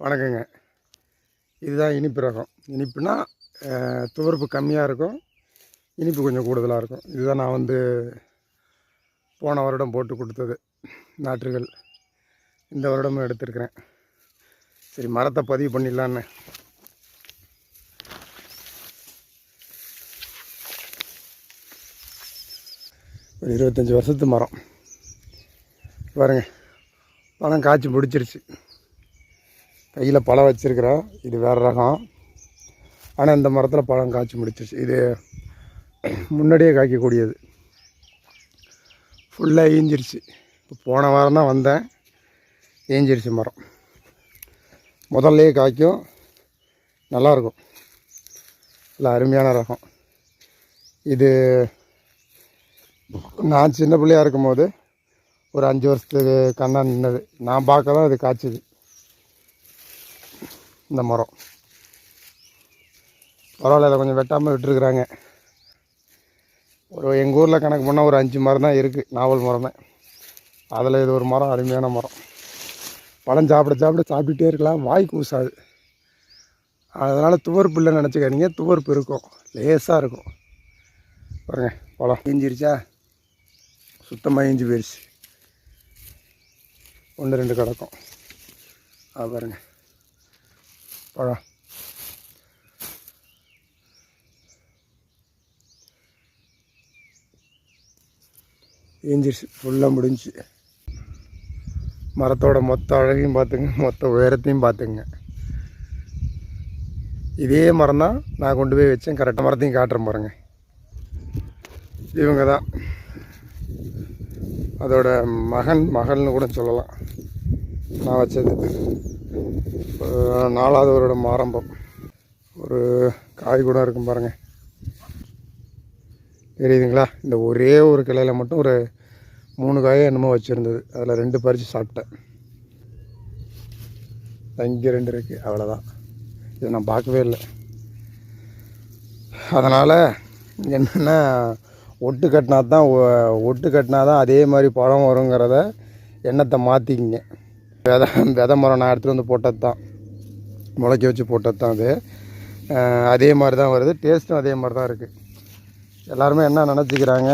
வணக்கங்க. இதுதான் இனிப்பு ரகம். இனிப்புனா துவர்ப்பு கம்மியாக இருக்கும், இனிப்பு கொஞ்சம் கூடுதலாக இருக்கும். இதுதான் நான் போன வருடம் போட்டு கொடுத்தது நாற்றுகள். இந்த வருடமும் எடுத்துருக்கிறேன். சரி, மரத்தை பதிவு பண்ணிடலான்னு. ஒரு 25 வருஷத்து மரம் பாருங்க, பழம் காய்ச்சி பிடிச்சிருச்சு. கையில் பழம் வச்சுருக்கிறேன். இது வேறு ரகம், ஆனால் இந்த மரத்தில் பழம் காய்ச்சி முடிச்சிருச்சு. இது முன்னாடியே காய்க்கக்கூடியது. ஃபுல்லாக ஈஞ்சிருச்சு. இப்போ போன வாரம் தான் வந்தேன், ஈஞ்சிருச்சு மரம். முதல்லையே காய்க்கும், நல்லாயிருக்கும். இல்லை, அருமையான ரகம் இது. நான் சின்ன பிள்ளையாக இருக்கும்போது ஒரு 5 வருஷத்துக்கு கண்ணா நின்னது. நான் பார்க்க தான் இது காய்ச்சிது. இந்த மரம் பரவாயில்ல, கொஞ்சம் வெட்டாமல் விட்டுருக்குறாங்க. எங்கள் ஊரில் கணக்கு பண்ணால் ஒரு 5 மரம் தான் இருக்குது, நாவல் மரம் தான். அதில் இது ஒரு மரம், அருமையான மரம். பழம் சாப்பிட்டுட்டே இருக்கலாம், வாய் கூசாது. அதனால் துவர்ப்பு இல்லைன்னு நினச்சிக்காதீங்க, துவர்ப்பு இருக்கும், லேசாக இருக்கும். பாருங்க, பழம் ஈஞ்சிருச்சா, சுத்தமாக ஈஞ்சி போயிடுச்சு. 1-2 கிடக்கும். பாருங்க பழம். ஈஞ்சிருச்சு, ஃபுல்லாக முடிஞ்சு. மரத்தோட மொத்த அழகையும் பார்த்துங்க, மொத்த உயரத்தையும் பார்த்துங்க. இதே மரம் தான் நான் கொண்டு போய் வச்சேன். கரெக்டாக மரத்தையும் காட்டுறேன் பாருங்க. இவங்க தான் அதோட மகள்னு கூட சொல்லலாம். நான் வச்சது 4வது வருடம் ஆரம்பம். ஒரு காய் கூட இருக்கும் பாருங்கள், தெரியுதுங்களா? இந்த ஒரே ஒரு கிளையில் மட்டும் ஒரு 3 காயை என்னமோ வச்சுருந்தது. அதில் 2 பறித்து சாப்பிட்டேன். இங்கே 2 இருக்குது, அவ்வளோதான். இதை நான் பார்க்கவே இல்லை. அதனால் என்னென்னா, ஒட்டு கட்டினா தான் அதே மாதிரி பழம் வருங்கிறத எண்ணத்தை மாற்றிக்கிங்க. விதை மரம் நான் எடுத்துகிட்டு வந்து போட்டது தான், முளைக்க வச்சு போட்டது தான். அது அதே மாதிரி தான் வருது, டேஸ்ட்டும் அதே மாதிரி தான் இருக்குது. எல்லாருமே என்ன நினச்சிக்கிறாங்க,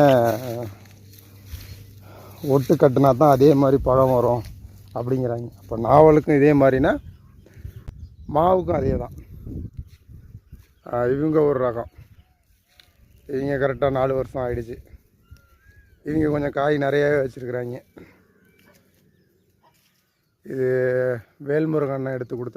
ஒட்டு கட்டினா தான் அதே மாதிரி பழம் வரும் அப்படிங்கிறாங்க. அப்போ நாவலுக்கும் இதே மாதிரினா மாவுக்கும் அதே தான். இவங்க ஒரு ரகம். இவங்க கரெக்டாக 4 வருஷம் ஆகிடுச்சு. இவங்க கொஞ்சம் காய் நிறையாவே வச்சுருக்குறாங்க. இது வேல்முருகன் எடுத்து கொடுத்த